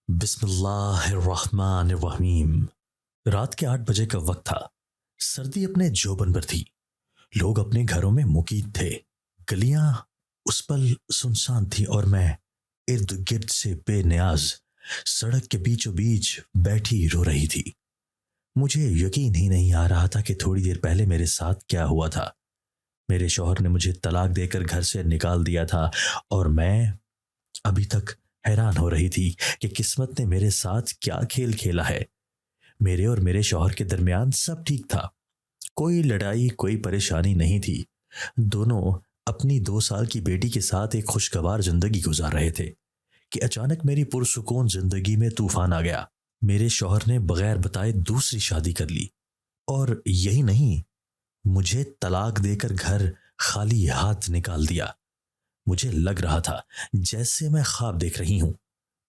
بسم اللہ الرحمن الرحیم۔ رات کے 8 بجے کا وقت تھا۔ سردی اپنے جوبن پر تھی۔ لوگ اپنے گھروں میں مقید تھے۔ گلیاں اس پل سنسان تھی اور میں ارد گرد سے بے نیاز سڑک کے بیچوں بیچ بیٹھی رو رہی تھی۔ مجھے یقین ہی نہیں آ رہا تھا کہ تھوڑی دیر پہلے میرے ساتھ کیا ہوا تھا۔ میرے شوہر نے مجھے طلاق دے کر گھر سے نکال دیا تھا اور میں ابھی تک حیران ہو رہی تھی کہ قسمت نے میرے ساتھ کیا کھیل کھیلا ہے۔ میرے اور میرے شوہر کے درمیان سب ٹھیک تھا، کوئی لڑائی کوئی پریشانی نہیں تھی۔ دونوں اپنی 2 سال کی بیٹی کے ساتھ ایک خوشگوار زندگی گزار رہے تھے کہ اچانک میری پرسکون زندگی میں طوفان آ گیا۔ میرے شوہر نے بغیر بتائے دوسری شادی کر لی، اور یہی نہیں، مجھے طلاق دے کر گھر خالی ہاتھ نکال دیا۔ مجھے لگ رہا تھا جیسے میں خواب دیکھ رہی ہوں۔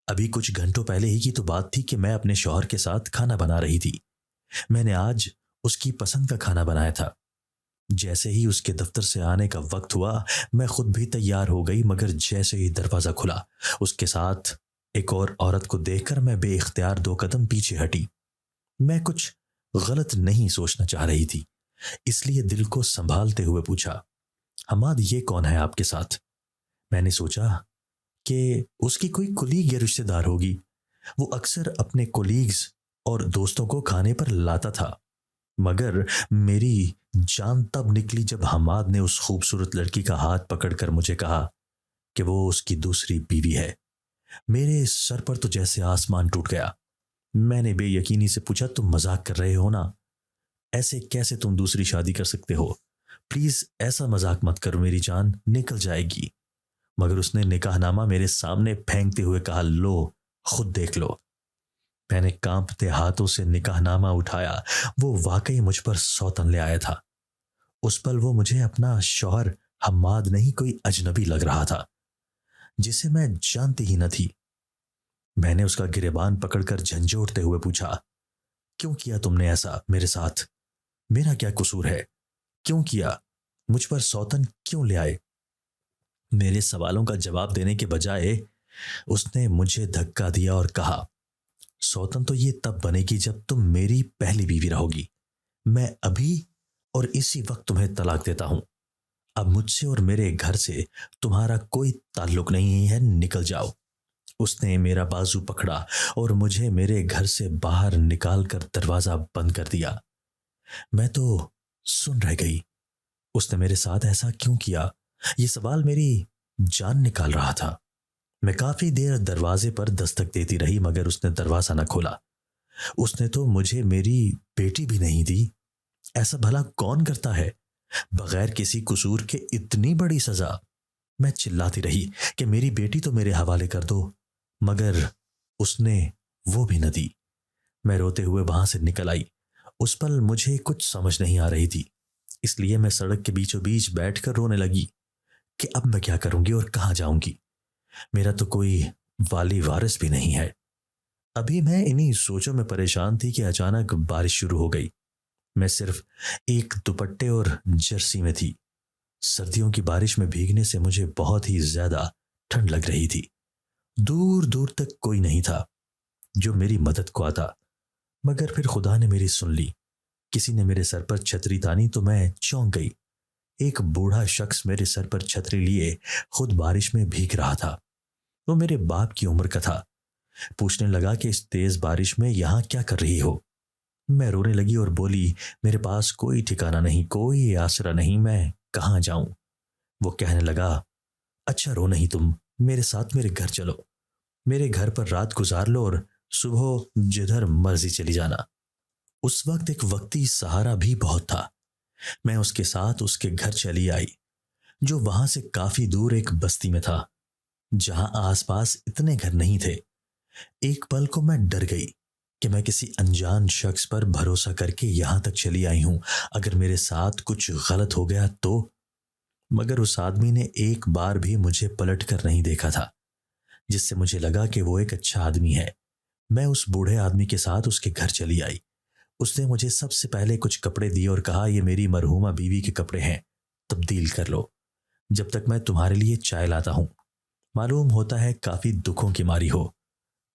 ابھی کچھ گھنٹوں پہلے ہی کی تو بات تھی کہ میں اپنے شوہر کے ساتھ کھانا بنا رہی تھی۔ میں نے آج اس کی پسند کا کھانا بنایا تھا۔ جیسے ہی اس کے دفتر سے آنے کا وقت ہوا، میں خود بھی تیار ہو گئی، مگر جیسے ہی دروازہ کھلا، اس کے ساتھ ایک اور عورت کو دیکھ کر میں بے اختیار 2 قدم پیچھے ہٹی۔ میں کچھ غلط نہیں سوچنا چاہ رہی تھی، اس لیے دل کو سنبھالتے ہوئے پوچھا، حماد یہ کون ہے آپ کے ساتھ؟ میں نے سوچا کہ اس کی کوئی کولیگ یا رشتہ دار ہوگی۔ وہ اکثر اپنے کولیگز اور دوستوں کو کھانے پر لاتا تھا، مگر میری جان تب نکلی جب حماد نے اس خوبصورت لڑکی کا ہاتھ پکڑ کر مجھے کہا کہ وہ اس کی دوسری بیوی ہے۔ میرے سر پر تو جیسے آسمان ٹوٹ گیا۔ میں نے بے یقینی سے پوچھا، تم مذاق کر رہے ہو نا؟ ایسے کیسے تم دوسری شادی کر سکتے ہو؟ پلیز ایسا مذاق مت کرو، میری جان نکل جائے گی۔ مگر اس نے نکاح نامہ میرے سامنے پھینکتے ہوئے کہا، لو خود دیکھ لو۔ میں نے کانپتے ہاتھوں سے نکاح نامہ اٹھایا۔ وہ واقعی مجھ پر سوتن لے آیا تھا۔ اس پل وہ مجھے اپنا شوہر حماد نہیں، کوئی اجنبی لگ رہا تھا جسے میں جانتی ہی نہ تھی۔ میں نے اس کا گریبان پکڑ کر جھنجھوڑتے ہوئے پوچھا، کیوں کیا تم نے ایسا میرے ساتھ؟ میرا کیا قصور ہے؟ کیوں کیا؟ مجھ پر سوتن کیوں لے آئے؟ میرے سوالوں کا جواب دینے کے بجائے اس نے مجھے دھکا دیا اور کہا، سوتن تو یہ تب بنے گی جب تم میری پہلی بیوی رہو گی۔ میں ابھی اور اسی وقت تمہیں طلاق دیتا ہوں۔ اب مجھ سے اور میرے گھر سے تمہارا کوئی تعلق نہیں ہے، نکل جاؤ۔ اس نے میرا بازو پکڑا اور مجھے میرے گھر سے باہر نکال کر دروازہ بند کر دیا۔ میں تو سن رہ گئی، اس نے میرے ساتھ ایسا کیوں کیا؟ یہ سوال میری جان نکال رہا تھا۔ میں کافی دیر دروازے پر دستک دیتی رہی، مگر اس نے دروازہ نہ کھولا۔ اس نے تو مجھے میری بیٹی بھی نہیں دی۔ ایسا بھلا کون کرتا ہے؟ بغیر کسی قصور کے اتنی بڑی سزا۔ میں چلاتی رہی کہ میری بیٹی تو میرے حوالے کر دو، مگر اس نے وہ بھی نہ دی۔ میں روتے ہوئے وہاں سے نکل آئی۔ اس پل مجھے کچھ سمجھ نہیں آ رہی تھی، اس لیے میں سڑک کے بیچوں بیچ بیٹھ کر رونے لگی کہ اب میں کیا کروں گی اور کہاں جاؤں گی؟ میرا تو کوئی والی وارث بھی نہیں ہے۔ ابھی میں انہی سوچوں میں پریشان تھی کہ اچانک بارش شروع ہو گئی۔ میں صرف ایک دوپٹے اور جرسی میں تھی۔ سردیوں کی بارش میں بھیگنے سے مجھے بہت ہی زیادہ ٹھنڈ لگ رہی تھی۔ دور دور تک کوئی نہیں تھا جو میری مدد کو آتا، مگر پھر خدا نے میری سن لی۔ کسی نے میرے سر پر چھتری تانی تو میں چونک گئی۔ ایک بوڑھا شخص میرے سر پر چھتری لیے خود بارش میں بھیگ رہا تھا۔ وہ میرے باپ کی عمر کا تھا۔ پوچھنے لگا کہ اس تیز بارش میں یہاں کیا کر رہی ہو؟ میں رونے لگی اور بولی، میرے پاس کوئی ٹھکانہ نہیں، کوئی آسرا نہیں، میں کہاں جاؤں؟ وہ کہنے لگا، اچھا رو نہیں تم، میرے ساتھ میرے گھر چلو، میرے گھر پر رات گزار لو اور صبح جدھر مرضی چلی جانا۔ اس وقت ایک وقتی سہارا بھی بہت تھا۔ میں اس کے ساتھ اس کے گھر چلی آئی، جو وہاں سے کافی دور ایک بستی میں تھا، جہاں آس پاس اتنے گھر نہیں تھے۔ ایک پل کو میں ڈر گئی کہ میں کسی انجان شخص پر بھروسہ کر کے یہاں تک چلی آئی ہوں، اگر میرے ساتھ کچھ غلط ہو گیا تو؟ مگر اس آدمی نے ایک بار بھی مجھے پلٹ کر نہیں دیکھا تھا، جس سے مجھے لگا کہ وہ ایک اچھا آدمی ہے۔ میں اس بوڑھے آدمی کے ساتھ اس کے گھر چلی آئی۔ اس نے مجھے سب سے پہلے کچھ کپڑے دیے اور کہا، یہ میری مرحومہ بیوی کے کپڑے ہیں، تبدیل کر لو جب تک میں تمہارے لیے چائے لاتا ہوں۔ معلوم ہوتا ہے کافی دکھوں کی ماری ہو۔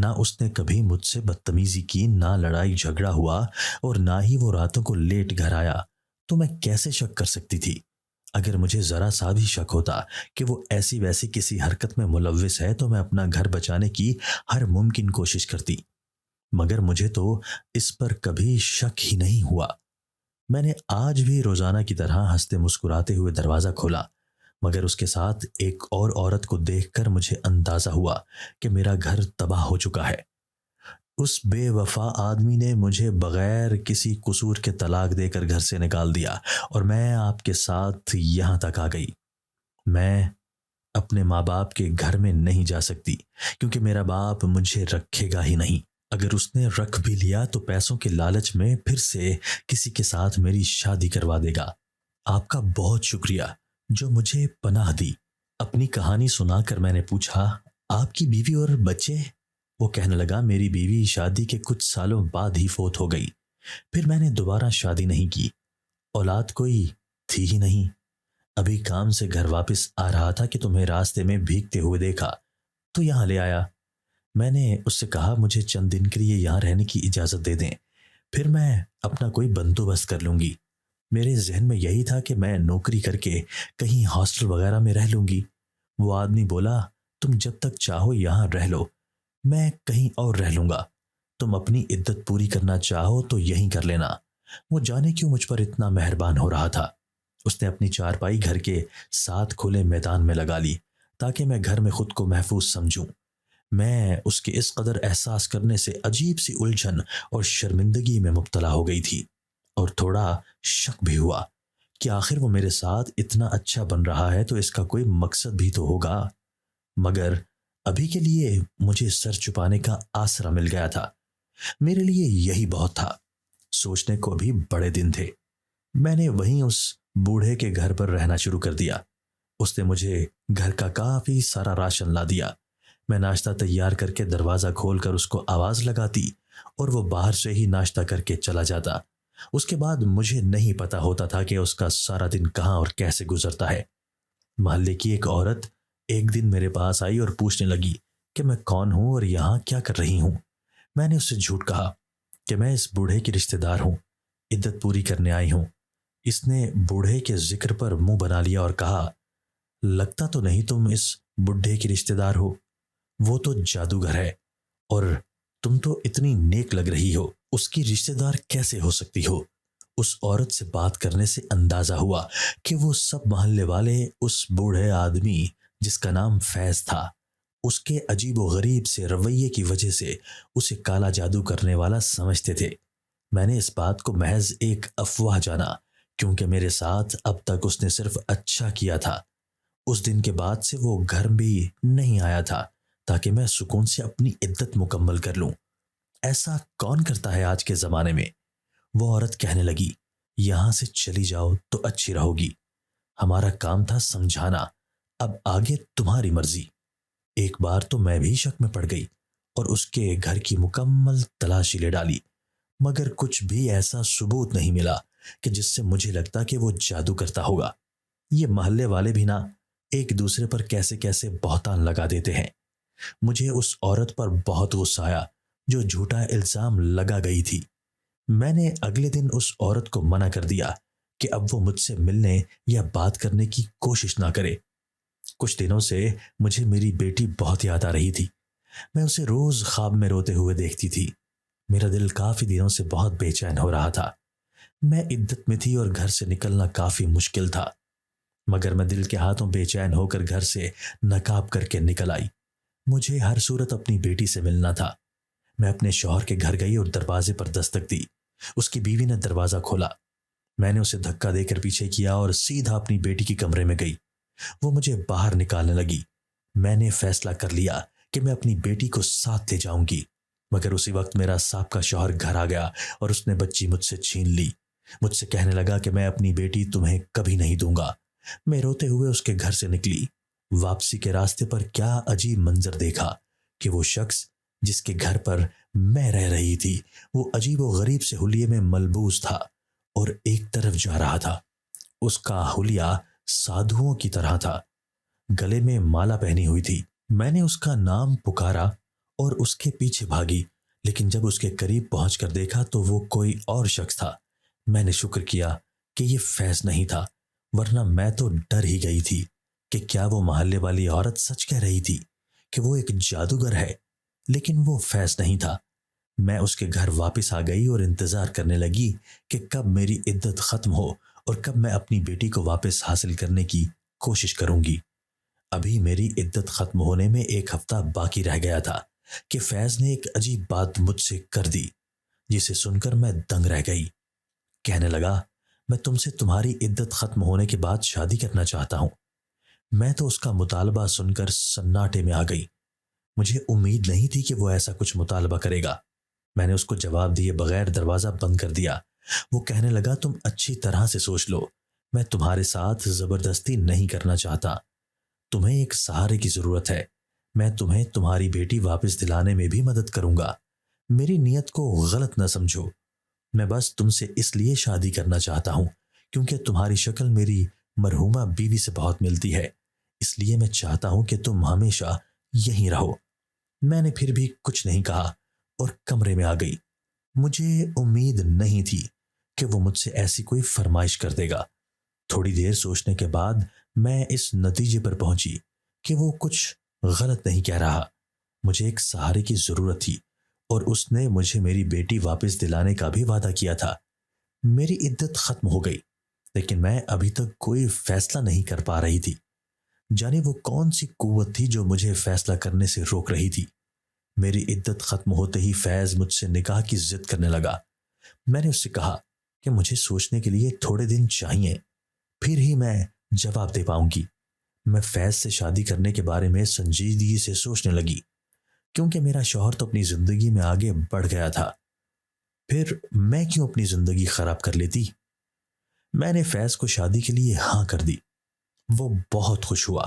نہ اس نے کبھی مجھ سے بدتمیزی کی، نہ لڑائی جھگڑا ہوا، اور نہ ہی وہ راتوں کو لیٹ گھر آیا، تو میں کیسے شک کر سکتی تھی؟ اگر مجھے ذرا سا بھی شک ہوتا کہ وہ ایسی ویسی کسی حرکت میں ملوث ہے تو میں اپنا گھر بچانے کی ہر ممکن کوشش کرتی، مگر مجھے تو اس پر کبھی شک ہی نہیں ہوا۔ میں نے آج بھی روزانہ کی طرح ہنستے مسکراتے ہوئے دروازہ کھولا، مگر اس کے ساتھ ایک اور عورت کو دیکھ کر مجھے اندازہ ہوا کہ میرا گھر تباہ ہو چکا ہے۔ اس بے وفا آدمی نے مجھے بغیر کسی قصور کے طلاق دے کر گھر سے نکال دیا، اور میں آپ کے ساتھ یہاں تک آ گئی۔ میں اپنے ماں باپ کے گھر میں نہیں جا سکتی، کیونکہ میرا باپ مجھے رکھے گا ہی نہیں۔ اگر اس نے رکھ بھی لیا تو پیسوں کے لالچ میں پھر سے کسی کے ساتھ میری شادی کروا دے گا۔ آپ کا بہت شکریہ جو مجھے پناہ دی۔ اپنی کہانی سنا کر میں نے پوچھا، آپ کی بیوی اور بچے؟ وہ کہنے لگا، میری بیوی شادی کے کچھ سالوں بعد ہی فوت ہو گئی، پھر میں نے دوبارہ شادی نہیں کی، اولاد کوئی تھی ہی نہیں۔ ابھی کام سے گھر واپس آ رہا تھا کہ تمہیں راستے میں بھیگتے ہوئے دیکھا تو یہاں لے آیا۔ میں نے اس سے کہا، مجھے چند دن کے لیے یہاں رہنے کی اجازت دے دیں، پھر میں اپنا کوئی بندوبست کر لوں گی۔ میرے ذہن میں یہی تھا کہ میں نوکری کر کے کہیں ہاسٹل وغیرہ میں رہ لوں گی۔ وہ آدمی بولا، تم جب تک چاہو یہاں رہ لو، میں کہیں اور رہ لوں گا، تم اپنی عدت پوری کرنا چاہو تو یہیں کر لینا۔ وہ جانے کیوں مجھ پر اتنا مہربان ہو رہا تھا۔ اس نے اپنی چارپائی گھر کے ساتھ کھلے میدان میں لگا لی تاکہ میں گھر میں خود کو محفوظ سمجھوں۔ میں اس کے اس قدر احساس کرنے سے عجیب سی الجھن اور شرمندگی میں مبتلا ہو گئی تھی، اور تھوڑا شک بھی ہوا کہ آخر وہ میرے ساتھ اتنا اچھا بن رہا ہے تو اس کا کوئی مقصد بھی تو ہوگا۔ مگر ابھی کے لیے مجھے سر چھپانے کا آسرا مل گیا تھا۔ میرے لیے یہی بہت تھا۔ سوچنے کو بھی بڑے دن تھے۔ میں نے وہیں اس بوڑھے کے گھر پر رہنا شروع کر دیا۔ اس نے مجھے گھر کا کافی سارا راشن لا دیا۔ میں ناشتہ تیار کر کے دروازہ کھول کر اس کو آواز لگاتی اور وہ باہر سے ہی ناشتہ کر کے چلا جاتا۔ اس کے بعد مجھے نہیں پتا ہوتا تھا کہ اس کا سارا دن کہاں اور کیسے گزرتا ہے۔ محلے کی ایک عورت ایک دن میرے پاس آئی اور پوچھنے لگی کہ میں کون ہوں اور یہاں کیا کر رہی ہوں۔ میں نے اس سے جھوٹ کہا کہ میں اس بوڑھے کی رشتہ دار ہوں، عدت پوری کرنے آئی ہوں۔ اس نے بوڑھے کے ذکر پر منہ بنا لیا اور کہا، لگتا تو نہیں تم اس بوڑھے کی رشتہ دار ہو، وہ تو جادوگر ہے، اور تم تو اتنی نیک لگ رہی ہو، اس کی رشتہ دار کیسے ہو سکتی ہو؟ اس عورت سے بات کرنے سے اندازہ ہوا کہ وہ سب محلے والے اس بوڑھے آدمی جس کا نام فیض تھا، اس کے عجیب و غریب سے رویے کی وجہ سے اسے کالا جادو کرنے والا سمجھتے تھے۔ میں نے اس بات کو محض ایک افواہ جانا، کیونکہ میرے ساتھ اب تک اس نے صرف اچھا کیا تھا۔ اس دن کے بعد سے وہ گھر بھی نہیں آیا تھا تاکہ میں سکون سے اپنی عدت مکمل کر لوں۔ ایسا کون کرتا ہے آج کے زمانے میں؟ وہ عورت کہنے لگی، یہاں سے چلی جاؤ تو اچھی رہو گی۔ ہمارا کام تھا سمجھانا، اب آگے تمہاری مرضی۔ ایک بار تو میں بھی شک میں پڑ گئی اور اس کے گھر کی مکمل تلاشی لے ڈالی، مگر کچھ بھی ایسا ثبوت نہیں ملا کہ جس سے مجھے لگتا کہ وہ جادو کرتا ہوگا۔ یہ محلے والے بھی نہ ایک دوسرے پر کیسے کیسے بہتان لگا دیتے ہیں۔ مجھے اس عورت پر بہت غصہ آیا جو جھوٹا الزام لگا گئی تھی۔ میں نے اگلے دن اس عورت کو منع کر دیا کہ اب وہ مجھ سے ملنے یا بات کرنے کی کوشش نہ کرے۔ کچھ دنوں سے مجھے میری بیٹی بہت یاد آ رہی تھی۔ میں اسے روز خواب میں روتے ہوئے دیکھتی تھی۔ میرا دل کافی دنوں سے بہت بے چین ہو رہا تھا۔ میں عدت میں تھی اور گھر سے نکلنا کافی مشکل تھا، مگر میں دل کے ہاتھوں بے چین ہو کر گھر سے نقاب کر کے نکل آئی۔ مجھے ہر صورت اپنی بیٹی سے ملنا تھا۔ میں اپنے شوہر کے گھر گئی اور دروازے پر دستک دی۔ اس کی بیوی نے دروازہ کھولا۔ میں نے اسے دھکا دے کر پیچھے کیا اور سیدھا اپنی بیٹی کے کمرے میں گئی۔ وہ مجھے باہر نکالنے لگی۔ میں نے فیصلہ کر لیا کہ میں اپنی بیٹی کو ساتھ لے جاؤں گی، مگر اسی وقت میرا سابقہ شوہر گھر آ گیا اور اس نے بچی مجھ سے چھین لی۔ مجھ سے کہنے لگا کہ میں اپنی بیٹی تمہیں کبھی نہیں دوں گا۔ میں روتے ہوئے اس کے گھر سے نکلی۔ واپسی کے راستے پر کیا عجیب منظر دیکھا کہ وہ شخص جس کے گھر پر میں رہ رہی تھی وہ عجیب و غریب سے حلیے میں ملبوس تھا اور ایک طرف جا رہا تھا۔ اس کا حلیہ سادھوؤں کی طرح تھا، گلے میں مالا پہنی ہوئی تھی۔ میں نے اس کا نام پکارا اور اس کے پیچھے بھاگی، لیکن جب اس کے قریب پہنچ کر دیکھا تو وہ کوئی اور شخص تھا۔ میں نے شکر کیا کہ یہ فیض نہیں تھا، ورنہ میں تو ڈر ہی گئی تھی کہ کیا وہ محلے والی عورت سچ کہہ رہی تھی کہ وہ ایک جادوگر ہے، لیکن وہ فیض نہیں تھا۔ میں اس کے گھر واپس آ گئی اور انتظار کرنے لگی کہ کب میری عدت ختم ہو اور کب میں اپنی بیٹی کو واپس حاصل کرنے کی کوشش کروں گی۔ ابھی میری عدت ختم ہونے میں ایک ہفتہ باقی رہ گیا تھا کہ فیض نے ایک عجیب بات مجھ سے کر دی، جسے سن کر میں دنگ رہ گئی۔ کہنے لگا، میں تم سے تمہاری عدت ختم ہونے کے بعد شادی کرنا چاہتا ہوں۔ میں تو اس کا مطالبہ سن کر سناٹے میں آ گئی۔ مجھے امید نہیں تھی کہ وہ ایسا کچھ مطالبہ کرے گا۔ میں نے اس کو جواب دیے بغیر دروازہ بند کر دیا۔ وہ کہنے لگا، تم اچھی طرح سے سوچ لو، میں تمہارے ساتھ زبردستی نہیں کرنا چاہتا۔ تمہیں ایک سہارے کی ضرورت ہے۔ میں تمہیں تمہاری بیٹی واپس دلانے میں بھی مدد کروں گا۔ میری نیت کو غلط نہ سمجھو۔ میں بس تم سے اس لیے شادی کرنا چاہتا ہوں کیونکہ تمہاری شکل میری مرحومہ بیوی سے بہت ملتی ہے، اس لیے میں چاہتا ہوں کہ تم ہمیشہ یہیں رہو۔ میں نے پھر بھی کچھ نہیں کہا اور کمرے میں آ گئی۔ مجھے امید نہیں تھی کہ وہ مجھ سے ایسی کوئی فرمائش کر دے گا۔ تھوڑی دیر سوچنے کے بعد میں اس نتیجے پر پہنچی کہ وہ کچھ غلط نہیں کہہ رہا۔ مجھے ایک سہارے کی ضرورت تھی اور اس نے مجھے میری بیٹی واپس دلانے کا بھی وعدہ کیا تھا۔ میری عدت ختم ہو گئی، لیکن میں ابھی تک کوئی فیصلہ نہیں کر پا رہی تھی۔ جانے وہ کون سی قوت تھی جو مجھے فیصلہ کرنے سے روک رہی تھی۔ میری عدت ختم ہوتے ہی فیض مجھ سے نکاح کی ضد کرنے لگا۔ میں نے اس سے کہا کہ مجھے سوچنے کے لیے تھوڑے دن چاہیے، پھر ہی میں جواب دے پاؤں گی۔ میں فیض سے شادی کرنے کے بارے میں سنجیدگی سے سوچنے لگی، کیونکہ میرا شوہر تو اپنی زندگی میں آگے بڑھ گیا تھا، پھر میں کیوں اپنی زندگی خراب کر لیتی۔ میں نے فیض کو شادی کے لیے ہاں کر دی۔ وہ بہت خوش ہوا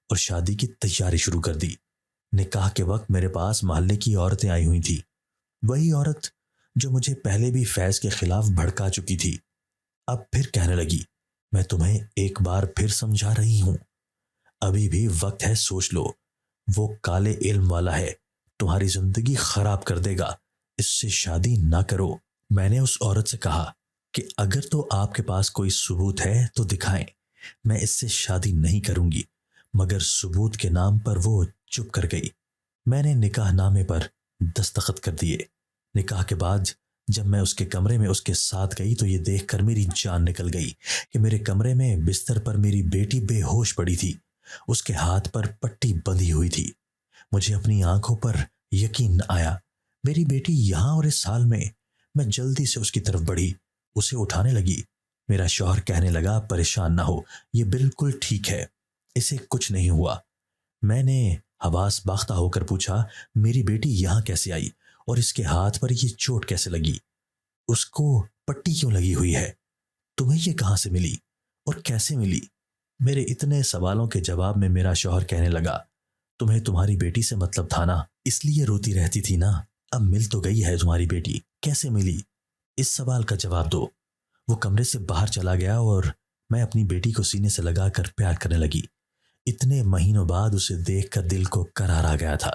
اور شادی کی تیاری شروع کر دی۔ نکاح کے وقت میرے پاس محلے کی عورتیں آئی ہوئی تھی، وہی عورت جو مجھے پہلے بھی فیض کے خلاف بھڑکا چکی تھی۔ اب پھر کہنے لگی، میں تمہیں ایک بار پھر سمجھا رہی ہوں، ابھی بھی وقت ہے، سوچ لو، وہ کالے علم والا ہے، تمہاری زندگی خراب کر دے گا، اس سے شادی نہ کرو۔ میں نے اس عورت سے کہا کہ اگر تو آپ کے پاس کوئی ثبوت ہے تو دکھائیں، میں اس سے شادی نہیں کروں گی، مگر ثبوت کے نام پر وہ چپ کر گئی۔ میں نے نکاح نامے پر دستخط کر دیے۔ نکاح کے بعد جب میں اس کے کمرے میں اس کے ساتھ گئی تو یہ دیکھ کر میری جان نکل گئی کہ میرے کمرے میں بستر پر میری بیٹی بے ہوش پڑی تھی، اس کے ہاتھ پر پٹی بندھی ہوئی تھی۔ مجھے اپنی آنکھوں پر یقین نہ آیا۔ میری بیٹی یہاں اور اس حال میں جلدی سے اس کی طرف بڑھی، اسے اٹھانے لگی۔ میرا شوہر کہنے لگا، پریشان نہ ہو، یہ بالکل ٹھیک ہے، اسے کچھ نہیں ہوا۔ میں نے حواس باختہ ہو کر پوچھا، میری بیٹی یہاں کیسے آئی اور اس کے ہاتھ پر یہ چوٹ کیسے لگی؟ اس کو پٹی کیوں لگی ہوئی ہے؟ تمہیں یہ کہاں سے ملی اور کیسے ملی؟ میرے اتنے سوالوں کے جواب میں میرا شوہر کہنے لگا، تمہیں تمہاری بیٹی سے مطلب تھا نا، اس لیے روتی رہتی تھی نا، اب مل تو گئی ہے تمہاری بیٹی، کیسے ملی؟ اس سوال کا جواب دو۔ وہ کمرے سے باہر چلا گیا اور میں اپنی بیٹی کو سینے سے لگا کر پیار کرنے لگی۔ اتنے مہینوں بعد اسے دیکھ کر دل کو قرار آ گیا تھا۔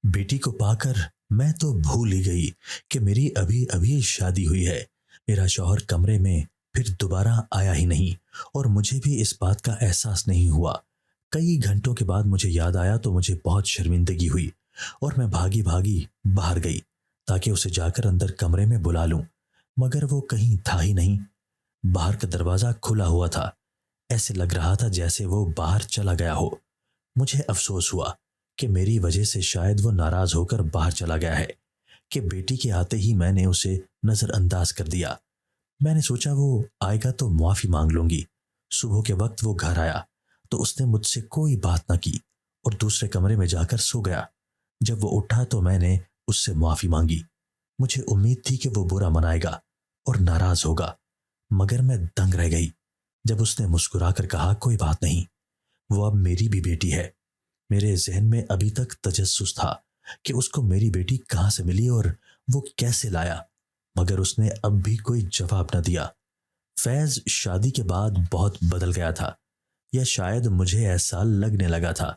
بیٹی کو پا کر میں تو بھول ہی گئی کہ میری ابھی ابھی شادی ہوئی ہے۔ میرا شوہر کمرے میں پھر دوبارہ آیا ہی نہیں اور مجھے بھی اس بات کا احساس نہیں ہوا۔ کئی گھنٹوں کے بعد مجھے یاد آیا تو مجھے بہت شرمندگی ہوئی اور میں بھاگی بھاگی باہر گئی تاکہ اسے جا کر اندر کمرے میں بلا لوں، مگر وہ کہیں تھا ہی نہیں۔ باہر کا دروازہ کھلا ہوا تھا، ایسے لگ رہا تھا جیسے وہ باہر چلا گیا ہو۔ مجھے افسوس ہوا کہ میری وجہ سے شاید وہ ناراض ہو کر باہر چلا گیا ہے کہ بیٹی کے آتے ہی میں نے اسے نظر انداز کر دیا۔ میں نے سوچا وہ آئے گا تو معافی مانگ لوں گی۔ صبح کے وقت وہ گھر آیا تو اس نے مجھ سے کوئی بات نہ کی اور دوسرے کمرے میں جا کر سو گیا۔ جب وہ اٹھا تو میں نے اس سے معافی مانگی۔ مجھے امید تھی کہ وہ برا منائے گا اور ناراض ہوگا، مگر میں دنگ رہ گئی جب اس نے مسکرا کر کہا، کوئی بات نہیں، وہ اب میری بھی بیٹی ہے۔ میرے ذہن میں ابھی تک تجسس تھا کہ اس کو میری بیٹی کہاں سے ملی اور وہ کیسے لایا، مگر اس نے اب بھی کوئی جواب نہ دیا۔ فیض شادی کے بعد بہت بدل گیا تھا، یا شاید مجھے ایسا لگنے لگا تھا۔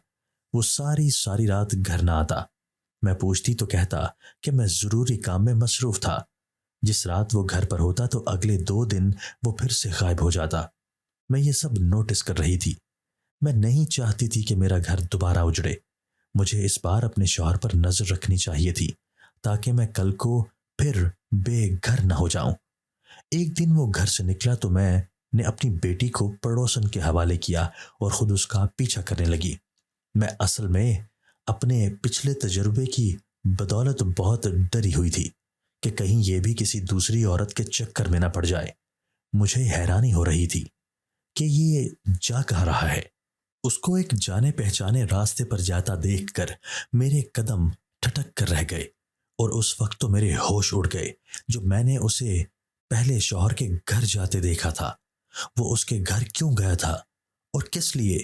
وہ ساری رات گھر نہ آتا، میں پوچھتی تو کہتا کہ میں ضروری کام میں مصروف تھا۔ جس رات وہ گھر پر ہوتا تو اگلے 2 دن وہ پھر سے غائب ہو جاتا۔ میں یہ سب نوٹس کر رہی تھی۔ میں نہیں چاہتی تھی کہ میرا گھر دوبارہ اجڑے۔ مجھے اس بار اپنے شوہر پر نظر رکھنی چاہیے تھی تاکہ میں کل کو پھر بے گھر نہ ہو جاؤں۔ ایک دن وہ گھر سے نکلا تو میں نے اپنی بیٹی کو پڑوسن کے حوالے کیا اور خود اس کا پیچھا کرنے لگی۔ میں اصل میں اپنے پچھلے تجربے کی بدولت بہت ڈری ہوئی تھی کہ کہیں یہ بھی کسی دوسری عورت کے چکر میں نہ پڑ جائے۔ مجھے حیرانی ہو رہی تھی کہ یہ جا کہاں رہا ہے۔ اس کو ایک جانے پہچانے راستے پر جاتا دیکھ کر میرے قدم ٹھٹک کر رہ گئے، اور اس وقت تو میرے ہوش اڑ گئے جو میں نے اسے پہلے شوہر کے گھر جاتے دیکھا تھا۔ وہ اس کے گھر کیوں گیا تھا اور کس لیے؟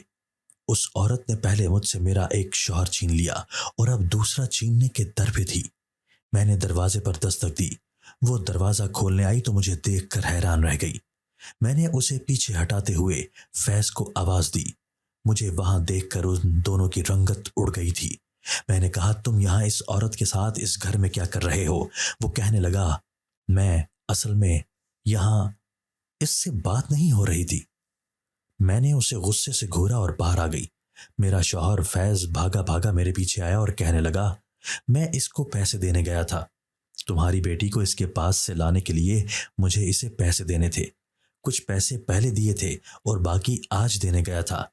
اس عورت نے پہلے مجھ سے میرا ایک شوہر چھین لیا اور اب دوسرا چھیننے کے در پہ تھی۔ میں نے دروازے پر دستک دی۔ وہ دروازہ کھولنے آئی تو مجھے دیکھ کر حیران رہ گئی۔ میں نے اسے پیچھے ہٹاتے ہوئے فیض کو آواز دی۔ مجھے وہاں دیکھ کر ان دونوں کی رنگت اڑ گئی تھی۔ میں نے کہا، تم یہاں اس عورت کے ساتھ اس گھر میں کیا کر رہے ہو؟ وہ کہنے لگا، میں اصل میں یہاں اس سے بات نہیں ہو رہی تھی۔ میں نے اسے غصے سے گھورا اور باہر آ گئی۔ میرا شوہر فیض بھاگا بھاگا میرے پیچھے آیا اور کہنے لگا، میں اس کو پیسے دینے گیا تھا۔ تمہاری بیٹی کو اس کے پاس سے لانے کے لیے مجھے اسے پیسے دینے تھے۔ کچھ پیسے پہلے دیے تھے اور باقی آج دینے گیا تھا۔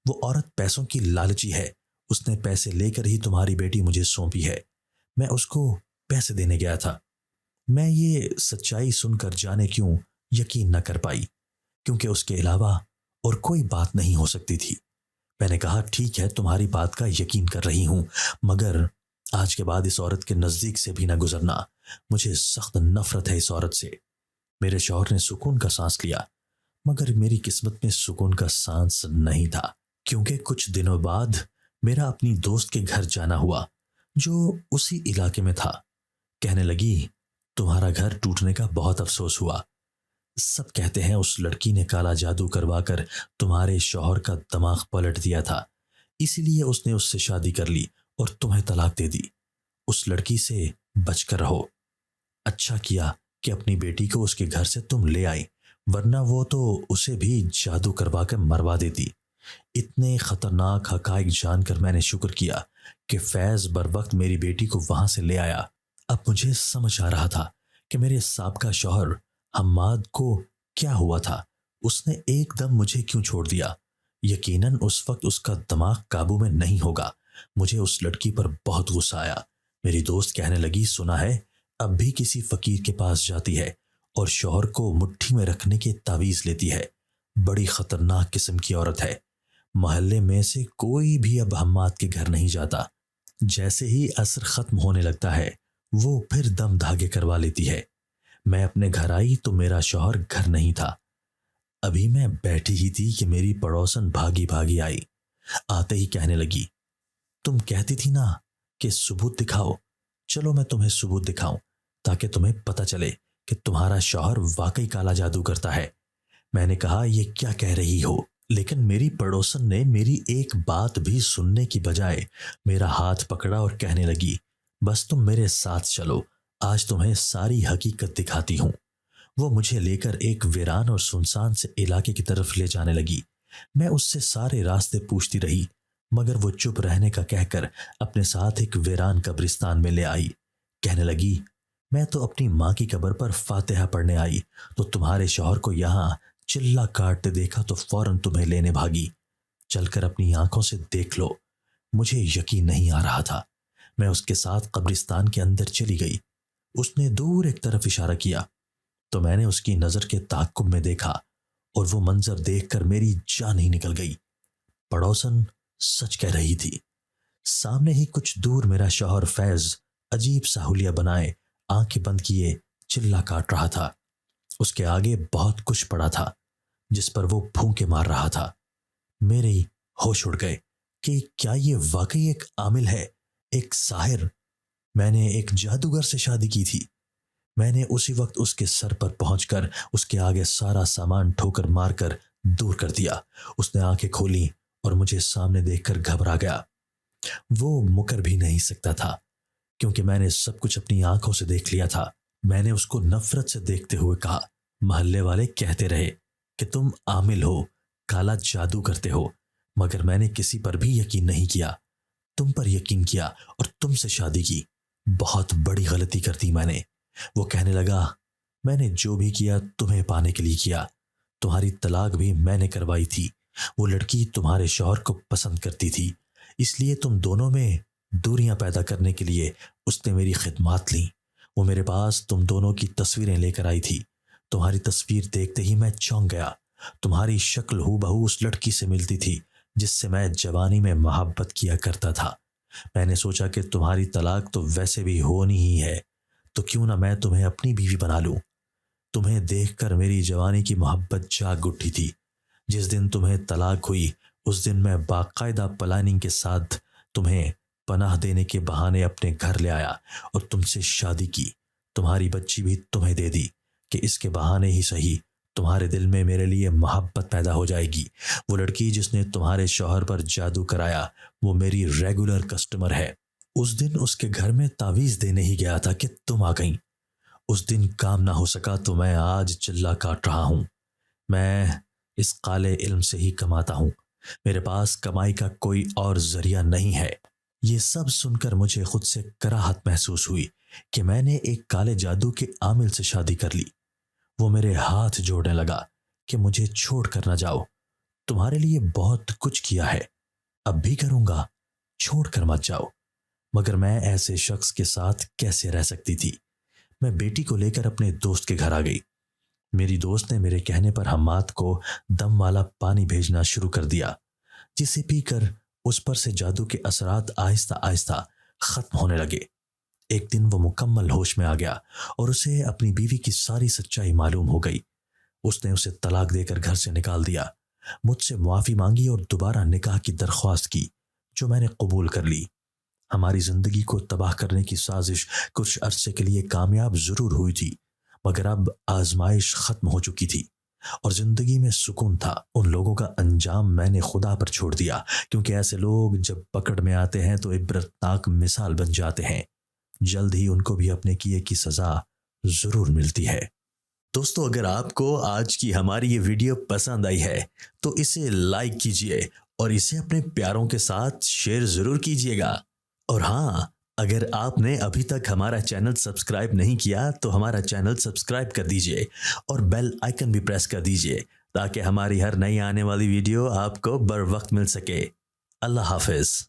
وہ عورت پیسوں کی لالچی ہے۔ اس نے پیسے لے کر ہی تمہاری بیٹی مجھے سونپی ہے۔ میں اس کو پیسے دینے گیا تھا۔ میں یہ سچائی سن کر جانے کیوں یقین نہ کر پائی، کیونکہ اس کے علاوہ اور کوئی بات نہیں ہو سکتی تھی۔ میں نے کہا، ٹھیک ہے، تمہاری بات کا یقین کر رہی ہوں، مگر آج کے بعد اس عورت کے نزدیک سے بھی نہ گزرنا۔ مجھے سخت نفرت ہے اس عورت سے۔ میرے شوہر نے سکون کا سانس لیا، مگر میری قسمت میں سکون کا سانس نہیں تھا، کیونکہ کچھ دنوں بعد میرا اپنی دوست کے گھر جانا ہوا جو اسی علاقے میں تھا۔ کہنے لگی، تمہارا گھر ٹوٹنے کا بہت افسوس ہوا۔ سب کہتے ہیں اس لڑکی نے کالا جادو کروا کر تمہارے شوہر کا دماغ پلٹ دیا تھا، اسی لیے اس نے اس سے شادی کر لی اور تمہیں طلاق دے دی۔ اس لڑکی سے بچ کر رہو۔ اچھا کیا کہ اپنی بیٹی کو اس کے گھر سے تم لے آئی، ورنہ وہ تو اسے بھی جادو کروا کے مروا دیتی۔ اتنے خطرناک حقائق جان کر میں نے شکر کیا کہ فیض بر وقت میری بیٹی کو وہاں سے لے آیا۔ اب مجھے سمجھ آ رہا تھا کہ میرے سابقہ شوہر حماد کو کیا ہوا تھا۔ اس نے ایک دم مجھے کیوں چھوڑ دیا؟ یقیناً اس وقت اس کا دماغ قابو میں نہیں ہوگا۔ مجھے اس لڑکی پر بہت غصہ آیا۔ میری دوست کہنے لگی، سنا ہے اب بھی کسی فقیر کے پاس جاتی ہے اور شوہر کو مٹھی میں رکھنے کی تعویذ لیتی ہے۔ بڑی خطرناک قسم کی عورت ہے۔ محلے میں سے کوئی بھی اب حماد کے گھر نہیں جاتا۔ جیسے ہی عصر ختم ہونے لگتا ہے وہ پھر دم دھاگے کروا لیتی ہے۔ میں اپنے گھر آئی تو میرا شوہر گھر نہیں تھا۔ ابھی میں بیٹھی ہی تھی کہ میری پڑوسن بھاگی بھاگی آئی۔ آتے ہی کہنے لگی، تم کہتی تھی نا کہ ثبوت دکھاؤ، چلو میں تمہیں ثبوت دکھاؤں تاکہ تمہیں پتہ چلے کہ تمہارا شوہر واقعی کالا جادو کرتا ہے۔ میں نے کہا، یہ کیا کہہ رہی ہو؟ لیکن میری پڑوسن نے میری ایک بات بھی سننے کی بجائے میرا ہاتھ پکڑا اور کہنے لگی، بس تم میرے ساتھ چلو، آج تمہیں ساری حقیقت دکھاتی ہوں۔ وہ مجھے لے کر ایک ویران اور سنسان سے علاقے کی طرف لے جانے لگی۔ میں اس سے سارے راستے پوچھتی رہی، مگر وہ چپ رہنے کا کہہ کر اپنے ساتھ ایک ویران قبرستان میں لے آئی۔ کہنے لگی، میں تو اپنی ماں کی قبر پر فاتحہ پڑھنے آئی تو تمہارے شوہر کو یہاں چلا کاٹتے دیکھا تو فوراً تمہیں لینے بھاگی۔ چل کر اپنی آنکھوں سے دیکھ لو۔ مجھے یقین نہیں آ رہا تھا۔ میں اس کے ساتھ قبرستان کے اندر چلی گئی۔ اس نے دور ایک طرف اشارہ کیا تو میں نے اس کی نظر کے تعاقب میں دیکھا اور وہ منظر دیکھ کر میری جان ہی نکل گئی۔ پڑوسن سچ کہہ رہی تھی۔ سامنے ہی کچھ دور میرا شوہر فیض عجیب سا حلیہ بنائے، آنکھیں بند کیے چلا کاٹ رہا تھا۔ اس کے آگے بہت کچھ پڑا تھا جس پر وہ پھونکے مار رہا تھا۔ میرے ہوش اڑ گئے کہ کیا یہ واقعی ایک عامل ہے، ایک ساحر؟ میں نے ایک جادوگر سے شادی کی تھی۔ میں نے اسی وقت اس کے سر پر پہنچ کر اس کے آگے سارا سامان ٹھوکر مار کر دور کر دیا۔ اس نے آنکھیں کھولی اور مجھے سامنے دیکھ کر گھبرا گیا۔ وہ مکر بھی نہیں سکتا تھا۔ کیونکہ میں نے سب کچھ اپنی آنکھوں سے دیکھ لیا تھا۔ میں نے اس کو نفرت سے دیکھتے ہوئے کہا، محلے والے کہتے رہے کہ تم عامل ہو، کالا جادو کرتے ہو، مگر میں نے کسی پر بھی یقین نہیں کیا، تم پر یقین کیا اور تم سے شادی کی۔ بہت بڑی غلطی کر دی میں نے۔ وہ کہنے لگا، میں نے جو بھی کیا تمہیں پانے کے لیے کیا، تمہاری طلاق بھی میں نے کروائی تھی۔ وہ لڑکی تمہارے شوہر کو پسند کرتی تھی، اس لیے تم دونوں میں دوریاں پیدا کرنے کے لیے اس نے میری خدمات لیں۔ وہ میرے پاس تم دونوں کی تصویریں لے کر آئی تھی۔ تمہاری تصویر دیکھتے ہی میں چونک گیا۔ تمہاری شکل ہو بہو اس لڑکی سے ملتی تھی جس سے میں جوانی میں محبت کیا کرتا تھا۔ میں نے سوچا کہ تمہاری طلاق تو ویسے بھی ہونی ہی ہے، تو کیوں نہ میں تمہیں اپنی بیوی بنا لوں۔ تمہیں دیکھ کر میری جوانی کی محبت جاگ اٹھی تھی۔ جس دن تمہیں طلاق ہوئی اس دن میں باقاعدہ پلاننگ کے ساتھ تمہیں پناہ دینے کے بہانے اپنے گھر لے آیا اور تم سے شادی کی۔ تمہاری بچی بھی تمہیں دے دی کہ اس کے بہانے ہی صحیح تمہارے دل میں میرے لیے محبت پیدا ہو جائے گی۔ وہ لڑکی جس نے تمہارے شوہر پر جادو کرایا وہ میری ریگولر کسٹمر ہے۔ اس دن اس کے گھر میں تعویذ دینے ہی گیا تھا کہ تم آ گئیں۔ اس دن کام نہ ہو سکا تو میں آج چلہ کاٹ رہا ہوں۔ میں اس کالے علم سے ہی کماتا ہوں، میرے پاس کمائی کا کوئی اور ذریعہ نہیں ہے۔ یہ سب سن کر مجھے خود سے کراہت محسوس ہوئی کہ میں نے ایک کالے جادو کے عامل سے شادی کر لی۔ وہ میرے ہاتھ جوڑنے لگا کہ مجھے چھوڑ کر نہ جاؤ، تمہارے لیے بہت کچھ کیا ہے، اب بھی کروں گا، چھوڑ کر مت جاؤ۔ مگر میں ایسے شخص کے ساتھ کیسے رہ سکتی تھی؟ میں بیٹی کو لے کر اپنے دوست کے گھر آ گئی۔ میری دوست نے میرے کہنے پر حماد کو دم والا پانی بھیجنا شروع کر دیا، جسے پی کر اس پر سے جادو کے اثرات آہستہ آہستہ ختم ہونے لگے۔ ایک دن وہ مکمل ہوش میں آ گیا اور اسے اپنی بیوی کی ساری سچائی معلوم ہو گئی۔ اس نے اسے طلاق دے کر گھر سے نکال دیا، مجھ سے معافی مانگی اور دوبارہ نکاح کی درخواست کی، جو میں نے قبول کر لی۔ ہماری زندگی کو تباہ کرنے کی سازش کچھ عرصے کے لیے کامیاب ضرور ہوئی تھی، مگر اب آزمائش ختم ہو چکی تھی اور زندگی میں سکون تھا۔ ان لوگوں کا انجام میں نے خدا پر چھوڑ دیا، کیونکہ ایسے لوگ جب پکڑ میں آتے ہیں تو عبرتناک مثال بن جاتے ہیں۔ جلد ہی ان کو بھی اپنے کیے کی سزا ضرور ملتی ہے۔ دوستو، اگر آپ کو آج کی ہماری یہ ویڈیو پسند آئی ہے تو اسے لائک کیجئے اور اسے اپنے پیاروں کے ساتھ شیئر ضرور کیجئے گا۔ اور ہاں، اگر آپ نے ابھی تک ہمارا چینل سبسکرائب نہیں کیا تو ہمارا چینل سبسکرائب کر دیجئے اور بیل آئیکن بھی پریس کر دیجئے تاکہ ہماری ہر نئی آنے والی ویڈیو آپ کو بر وقت مل سکے۔ اللہ حافظ۔